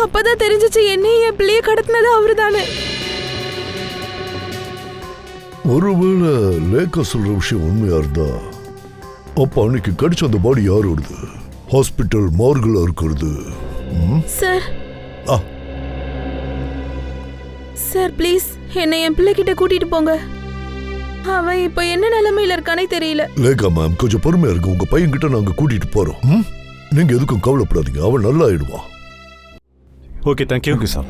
அப்பதான் தெரிஞ்சிச்சு என்னையும் என் பிள்ளைய கடத்தினது அவரு தானே. ஒருவேளை லேக்கா சொல்ற விஷயம் உண்மையா இருந்தா, அப்ப அன்னைக்கு கடிச்ச அந்த பாடி யாரோடது? ஹாஸ்பிட்டல் மார்குல இருக்கிறது. சார், சார் ப்ளீஸ் என்னை என் பிள்ளை கிட்ட கூட்டிட்டு போங்க. அவன் இப்ப என்ன நிலைமையில இருக்கானே தெரியல. லேக்கா மேம், கொஞ்சம் பொறுமையா இருக்கு. உங்க பையன் கிட்ட நாங்க கூட்டிட்டு போறோம். நீங்க எதுக்கும் கவலைப்படாதீங்க, அவன் நல்லா ஆயிடுவான். Okay, thank you. Okay sir.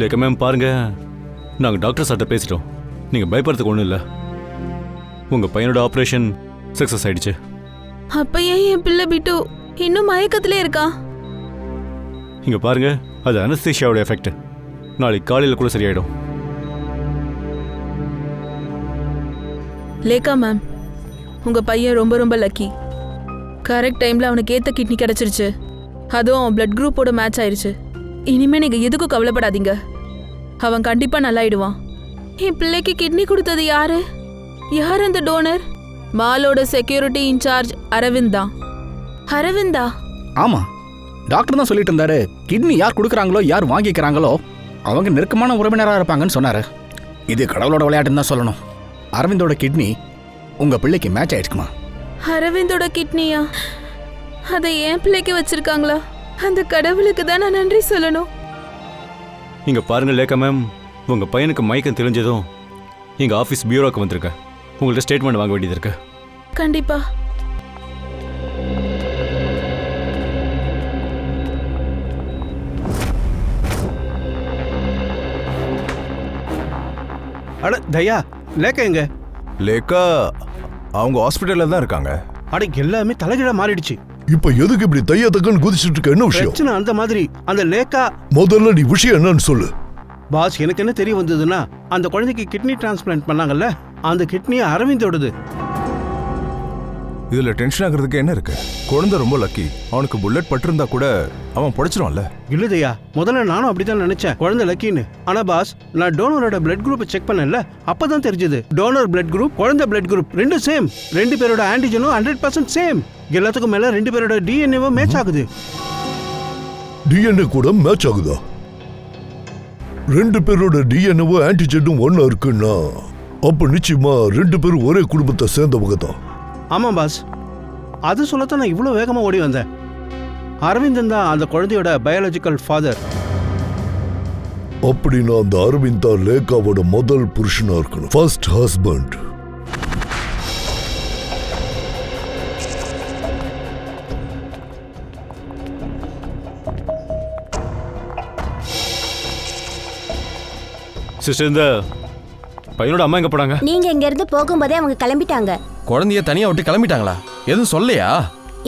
Lekha ma'am, பாருங்க, நாங்கள் டாக்டர் சார்ட்ட பேசிட்டோம். நீங்கள் பயப்படுறதுக்கு ஒன்றும் இல்லை. உங்கள் பையனோட ஆப்ரேஷன் சக்ஸஸ் ஆயிடுச்சு. அப்ப ஏன் என் பிள்ளை பிட்டு இன்னும் மயக்கத்திலே இருக்கா? இங்க பாருங்க, அது அனஸ்தீஷியாவோட எஃபெக்ட். நாளைக்கு காலையில் கூட சரியாயிடும். லேகா மேம், உங்க பையன் ரொம்ப ரொம்ப லக்கி. கரெக்ட் டைம்ல அவனுக்கு ஏத்த கிட்னி கிடைச்சிருச்சு. அதுவும் அவன் பிளட் குரூப்போட மேட்ச் ஆயிருச்சு. இனிமே நீங்க எதுக்கும் கவலைப்படாதீங்க. அவன் கண்டிப்பா நல்லாயிடுவான். என் பிள்ளைக்கு கிட்னி கொடுத்தது யாரு? யார் அந்த டோனர்? மாலோட செக்யூரிட்டி இன்சார்ஜ் அரவிந்த் தான். அரவிந்தா? ஆமா, டாக்டர் தான் சொல்லிட்டு இருந்தாரு, கிட்னி யார் கொடுக்குறாங்களோ யார் வாங்கிக்கிறாங்களோ அவங்க நெருக்கமான உறவினராக இருப்பாங்கன்னு சொன்னாரு. இது கடவுளோட விளையாட்டுன்னு தான் சொல்லணும். அரவிந்தோட கிட்னி உங்க பிள்ளைக்கு மேட்ச் ஆயிடுச்சுமா. அரவிந்தோட கிட்னியா? அதை என் பிள்ளைக்கு வச்சிருக்காங்களா? அந்த கடவுளுக்கு தான் நான் நன்றி சொல்லணும். இங்க பாருங்க லேகா மேம், உங்க பையனுக்கு மயக்கம் தெரிஞ்சதும் எங்க ஆஃபீஸ் பியூரோக்கு வந்திருக்கேன். உங்கள்ட்ட ஸ்டேட்மெண்ட் வாங்க வேண்டியது இருக்கு. கண்டிப்பா. அட தயா, லேக்கா எங்க? லேக்கா அவங்க ஹாஸ்பிட்டல்ல தான் இருக்காங்க. அட எல்லாமே தலைகீழா மாறிடுச்சு. இப்ப எதுக்கு இப்படி தைய தக்கன்னு குதிச்சுட்டு இருக்க? என்ன விஷயம்? பிரச்சனை அந்த மாதிரி. அந்த லேக்கா முதல்ல நீ விஷயம் என்னன்னு சொல்லு. பாஸ், எனக்கு என்ன தெரிய வந்ததுன்னா, அந்த குழந்தைக்கு கிட்னி டிரான்ஸ்பிளான்ட் பண்ணாங்கல்ல, அந்த கிட்னி அரவிந்தோடது. இதுல டென்ஷன் ஆகுறதுக்கு என்ன இருக்கு? குழந்தை ரொம்ப லக்கி. அவனுக்கு புல்லட் பட்டிருந்தா கூட அவன் பொழைச்சிருவான்ல. இல்லதையா, முதல்ல நானும் அப்படிதான் நினைச்சேன், குழந்தை லக்கின்னு. ஆனா பாஸ், நான் டோனரோட பிளட் குரூப் செக் பண்ணல, அப்பதான் தெரிஞ்சது டோனர் பிளட் குரூப், குழந்தை பிளட் குரூப் ரெண்டும் சேம். ரெண்டு பேரோட ஆன்டிஜனும் 100% சேம். எல்லாத்துக்கும் மேல ரெண்டு பேரோட டிஎன்ஏவும் மேட்ச் ஆகுது. டிஎன்ஏ கூட மேட்ச் ஆகுதா? ரெண்டு பேரோட டிஎன்ஏவும் ஆன்டிஜெனும் ஒன்னா இருக்குன்னா அப்ப நிச்சயமா ரெண்டு பேரும் ஒரே குடும்பத்தை சேர்ந்தவங்க தான். ஆமா பாஸ், அது சொல்லத்தான் நான் இவ்வளவு வேகமா ஓடி வந்தேன். அரவிந்தன் தான் அந்த குழந்தையோட பயாலஜிக்கல் ஃபாதர். அப்படின்னா அந்த அரவிந்த் தான் லேகாவோட முதல் புருஷனா இருக்கணும், ஃபர்ஸ்ட் ஹஸ்பண்ட். சிஸ்டர், இந்த பையனோட அம்மா எங்க போனாங்க? நீங்க இங்க இருந்து போகும்போதே அவங்க கிளம்பிட்டாங்க. குழந்தைய தனியா விட்டு கிளம்பிட்டாங்களா? எதுவும் சொல்லலையா?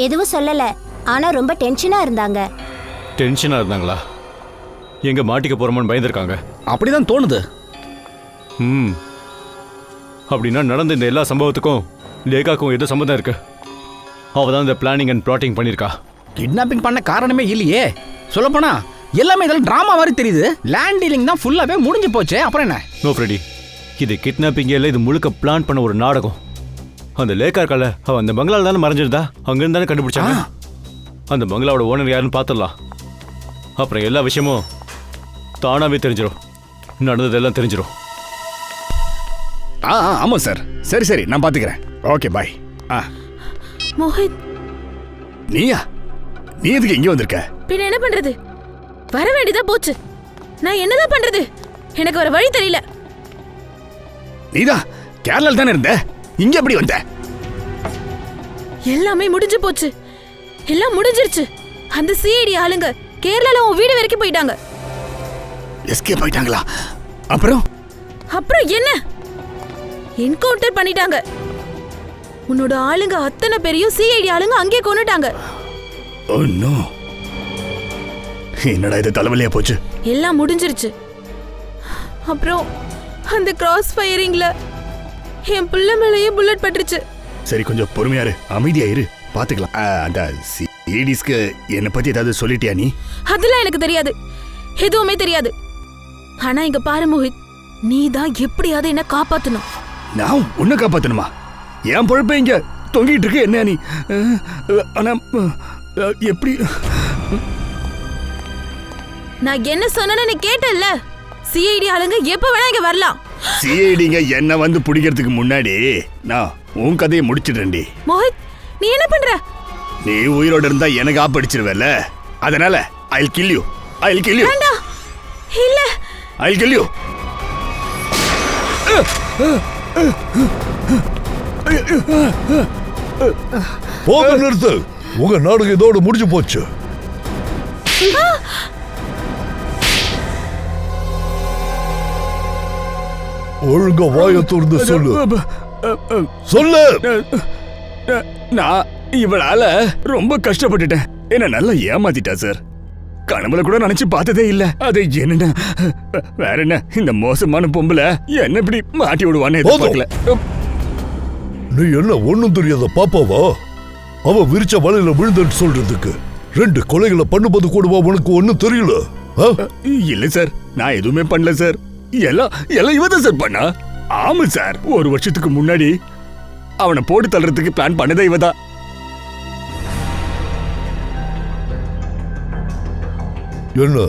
எதுவும் சொல்லல, ஆனா ரொம்ப டென்ஷனா இருந்தாங்க. டென்ஷனா இருந்தாங்களா? எங்க மாட்டிக்க போறோமோன்னு பயந்துருக்காங்க. அப்படிதான் தோணுது. அப்படின்னா நடந்த இந்த எல்லா சம்பவத்துக்கும் லேகாக்கும் ஏதோ சம்மந்தம் இருக்கு. அவ தான் இந்த பிளானிங் அண்ட் பிளாட்டிங் பண்ணிருக்கா. கிட்னாப்பிங் பண்ண காரணமே இல்லையே. சொல்லப்போனா எல்லாமே இதெல்லாம் டிராமா மாதிரி தெரியுது. லேண்ட் டீலிங் தான் ஃபுல்லாவே முடிஞ்சு போச்சு. அப்புறம் என்ன? நோ ஃப்ரெடி, இது கிட்னாப்பிங் இல்லை, இது முழுக்க பிளான் பண்ண ஒரு நாடகம். அந்த லேக்கா இருக்கால, அவன் அந்த பங்களால தானே மறைஞ்சிருந்தா, அங்கிருந்து தானே கண்டுபிடிச்சாங்க. அந்த பங்களாவோட ஓனர் யாருன்னு பார்த்துடலாம். அப்புறம் எல்லா விஷயமும் தானாவே தெரிஞ்சிடும், நடந்ததெல்லாம் தெரிஞ்சிடும். ஆமா சார். சரி சரி, நான் பாத்துக்கிறேன். Okay bye. மோஹித், நீயா? நீ எதுக்கு இங்க வந்திருக்க? பின்ன என்ன பண்றது? வர வேண்டியதா போச்சு. நான் என்னதான் பண்றது? எனக்கு வர வழி தெரியல. நீதான் கேரளால தானே இருந்த, இங்க எப்படி வந்த? எல்லாமே முடிஞ்சு போச்சு. எல்லாம் முடிஞ்சிருச்சு. அந்த சிஐடி ஆளுங்க கேரளால உன் வீடு வரைக்கும் போயிட்டாங்க. எஸ்கேப் ஆயிட்டாங்களா? அப்புறம் என்ன? என்கவுண்டர் பண்ணிட்டாங்க. உன்னோட ஆளுங்க அத்தனை பேரையும் சிஐடி ஆளுங்க அங்கே கொன்னுட்டாங்க. ஓ நோ, என்னடா இது தலைவலியா போச்சு. எல்லாம் முடிஞ்சிருச்சு. அப்புறம் அந்த கிராஸ் ஃபயரிங்ல என் புள்ள மேலேயே புல்லட் பட்டுருச்சு. சரி, கொஞ்சம் பொறுமையா இரு, அமைதியா இரு, பாத்துக்கலாம். அந்த சிடிஸ்க்கு என்ன பத்தி ஏதாவது சொல்லிட்டியா நீ? அதெல்லாம் எனக்கு தெரியாது, எதுவுமே தெரியாது. ஆனா இங்க பாரு மோஹித், நீ தான் எப்படியாவது என்ன காப்பாத்தணும். நான் உன்னை காப்பாத்தணுமா? என் பொழப்ப இங்க தொங்கிட்டு இருக்கு என்ன நீ? ஆனா எப்படி? நான் என்ன சொன்னேன்னு நீ கேட்டல்ல? சிஐடி ஆளுங்க எப்ப வேணா இங்க வரலாம். சிஐடிங்க என்ன வந்து பிடிக்கிறதுக்கு முன்னாடி நான் உன் கதையை முடிச்சிடுறேன்டி. மோஹித், நீ என்ன பண்ற? நீ உயிரோட இருந்தா எனக்கு ஆப்படிச்சிருவல, அதனால I'll kill you. I'll kill you. வேண்டாம். இல்ல, I'll kill you. போக நிறுத்து. உங்க நாடகம் இதோட முடிஞ்சு போச்சு. ஒழுங்க வாயை திறந்து சொல்லு. சொல்லு. இவளால ரொம்ப கஷ்டப்பட்டுட்டேன். என்ன நல்லா ஏமாத்திட்டா சார். கனவுல கூட நினைச்சு பார்த்ததே இல்ல. அது என்னன்னா வேற என்ன, இந்த மோசமான பொம்பளை என்ன இப்படி மாட்டி விடுவான்னு எதிர்பார்க்கல. நீ என்ன ஒண்ணும் தெரியாத பாப்பாவா? அவ விரிச்ச வலையில விழுந்துன்னு சொல்றதுக்கு 2 கொலைகளை பண்ணும்போது கூடவா உனக்கு ஒண்ணும் தெரியல? இல்ல சார், நான் எதுவுமே பண்ணல சார். எல்லாம் இவதான் சார் பண்ணா. ஆமா சார், 1 வருஷத்துக்கு முன்னாடி அவனை போட்டு தள்ளுறதுக்கு பிளான் பண்ணதே இவதான். என்ன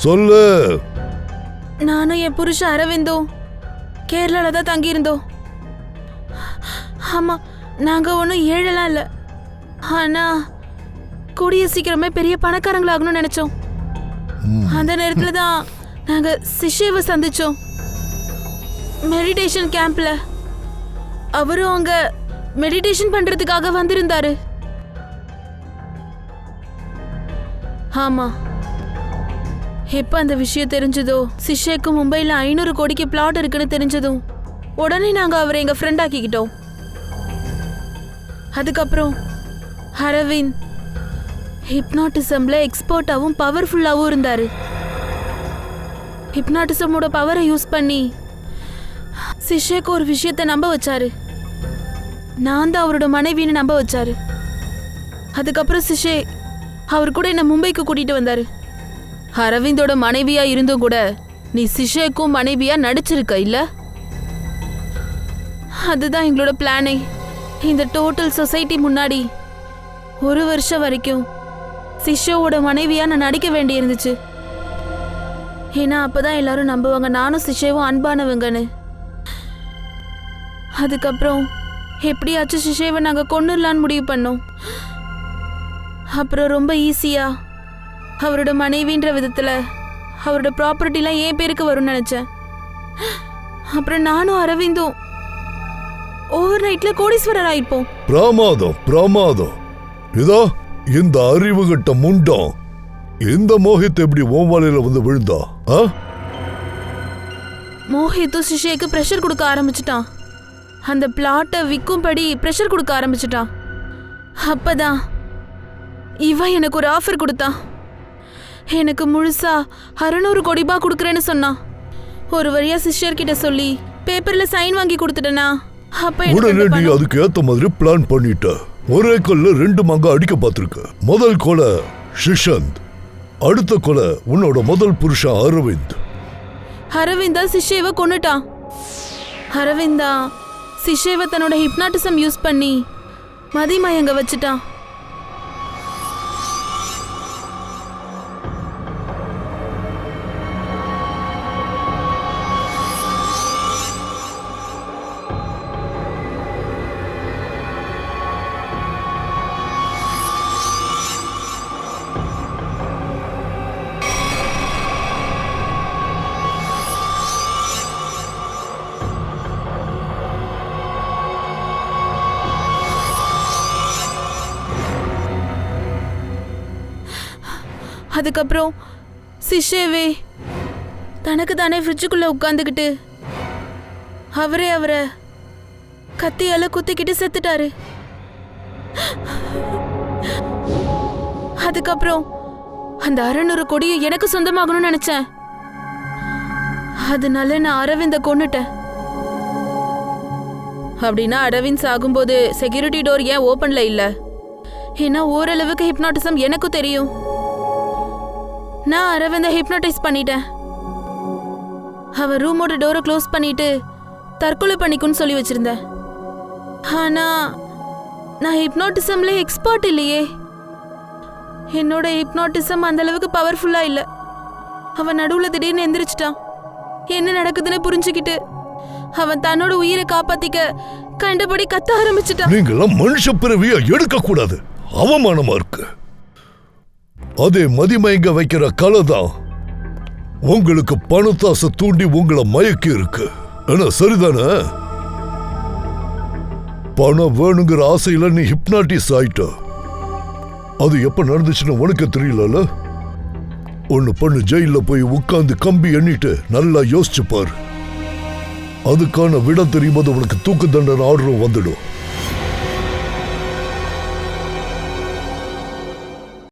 சொல்லு. நானும் என் புருஷன் அரவிந்தும் கேரளால தான் தங்கியிருந்தோம். ஆமா, நாங்க ஒன்றும் ஏழலாம் இல்லை. ஆனா கூடிய சீக்கிரமே பெரிய பணக்காரங்களாகணும்னு நினைச்சோம். அந்த நேரத்துல தான் நாங்க சிஷேவை சந்திச்சோம் மெடிடேஷன் கேம்ப்ல. அவரும் அங்க மெடிடேஷன் பண்றதுக்காக வந்திருந்தாரு. ஆமா, எப்ப அந்த விஷயம் தெரிஞ்சதோ, சிஷேக்கு மும்பைல 500 கோடிக்கு பிளாட் இருக்குன்னு தெரிஞ்சதும் உடனே நாங்க அவரை எங்க ஃப்ரெண்ட் ஆக்கிக்கிட்டோம். அதுக்கப்புறம் அரவிந்த் ஹிப்னாட்டிசம்ல எக்ஸ்பர்ட்டாவும் பவர்ஃபுல்லாவும் இருந்தாரு. ஹிப்னாட்டிசமோட பவரை யூஸ் பண்ணி சிஷேக்கு ஒரு விஷயத்தை நம்ப வச்சாரு. நான் தான் அவரோட மனைவின்னு நம்ப வச்சாரு. அதுக்கப்புறம் சிஷே அவர் கூட என்ன மும்பைக்கு கூட்டிட்டு வந்தாரு. அரவிந்தோட மனைவியா இருந்தும் கூட நீ சிஷேக்கும் மனைவியா நடிச்சிருக்க இல்ல? அதுதான் எங்களோட பிளானே. இந்த டோட்டல் சொசைட்டி முன்னாடி 1 வருஷம் வரைக்கும் சிஷோவோட மனைவியா நான் நடிக்க வேண்டி இருந்துச்சு. ஏன்னா அப்பதான் எல்லாரும் நம்புவாங்க நானும் சிஷேவும் அன்பானவங்கன்னு. அதுக்கப்புறம் எப்படியாச்சும் சிஷேவை நாங்க கொன்னுடலான்னு முடிவு பண்ணோம். அப்புறம் ரொம்ப ஈஸியா அவரோட மனைவின்ற விதத்துல அவரோட ப்ராப்பர்ட்டிலாம் என் பேருக்கு வரும்னு நினைச்சேன். அப்புறம் நானும் அரவிந்தும் ஓவர் நைட்ல கோடீஸ்வரர் ஆயிப்போம். பிரமாதம் பிரமாதம். இதோ இந்த அறிவு கட்ட முண்டம் இந்த மோஹித் எப்படி ஓவாலையில வந்து விழுந்தா? மோஹித்தும் சிஷேக்கு பிரஷர் கொடுக்க ஆரம்பிச்சிட்டான். அந்த பிளாட்டை விற்கும்படி பிரஷர் கொடுக்க ஆரம்பிச்சிட்டான். அப்பதான் இவன் எனக்கு ஒரு ஆஃபர் கொடுத்தான். எனக்கு முழுசா 600 கோடி ரூபாய் கொடுக்குறேன்னு சொன்னான். ஒரு வழியா சிஸ்டர் கிட்ட சொல்லி பேப்பர்ல சைன் வாங்கி கொடுத்துட்டேனா. அப்ப உடனே நீ அதுக்கு ஏத்த மாதிரி பிளான் பண்ணிட்ட. ஒரே கொல்ல 2 மங்க அடிக்க பார்த்திருக்க. முதல் கொலை சிஷந்த், அடுத்த கொலை உன்னோட முதல் புருஷன் அரவிந்த். அரவிந்தா சிஷேவை கொன்னுட்டான். அரவிந்தா சிஷேவை தன்னோட ஹிப்னாட்டிசம் யூஸ் பண்ணி மதிமயங்க வச்சுட்டான். அதுக்கப்புறம் சிஷேவே தனக்கு தானே ஃப்ரிட்ஜுக்குள்ள உட்காந்துக்கிட்டு அவரை கத்தியால குத்திக்கிட்டு செத்துட்டாரு. அதுக்கப்புறம் அந்த 600 கோடியும் எனக்கு சொந்தமாகணும்னு நினைச்சேன். அதனால நான் அரவிந்த கொன்னுட்டேன். அப்படின்னா அரவிந்த் சாகும்போது செக்யூரிட்டி டோர் ஏன் ஓப்பன்ல இல்ல? ஏன்னா ஓரளவுக்கு ஹிப்னாட்டிசம் எனக்கும் தெரியும். நான் அரவிந்த ஹிப்னோடைஸ் பண்ணிட்டேன். அவன் ரூமோட டோரை க்ளோஸ் பண்ணிட்டு தற்கொலை பண்ணிக்குன்னு சொல்லி வச்சிருந்தேன். ஆனா நான் ஹிப்னோட்டிசம்ல எக்ஸ்பர்ட் இல்லையே. என்னோட ஹிப்னோட்டிசம் அந்த அளவுக்கு பவர்ஃபுல்லா இல்ல. அவன் நடுவுல திடீர்னு எந்திரிச்சிட்டான். என்ன நடக்குதுன்னு புரிஞ்சுக்கிட்டு அவன் தன்னோட உயிரை காப்பாத்திக்க கண்டபடி கத்த ஆரம்பிச்சிட்டான். நீங்களாம் மனுஷ பிறவியா எடுக்க கூடாது, அவமானமா இருக்கு. அதே மதிமயங்க வைக்கிற கலை தான் உங்களுக்கு பணத்தாசை தூண்டி உங்களை மயக்கி இருக்கு. என்ன சரிதானே? பணம் வேணுங்கிற ஆசையில நீ ஹிப்னாட்டிஸ் ஆயிட்ட. அது எப்ப நடந்துச்சுன்னு உனக்கு தெரியல. ஒன்னு பண்ணு, ஜெயில போய் உட்கார்ந்து கம்பி எண்ணிட்டு நல்லா யோசிச்சு பாரு. அதுக்கான விட தெரியும்போது உனக்கு தூக்கு தண்டனை ஆர்டரும் வந்துடும்.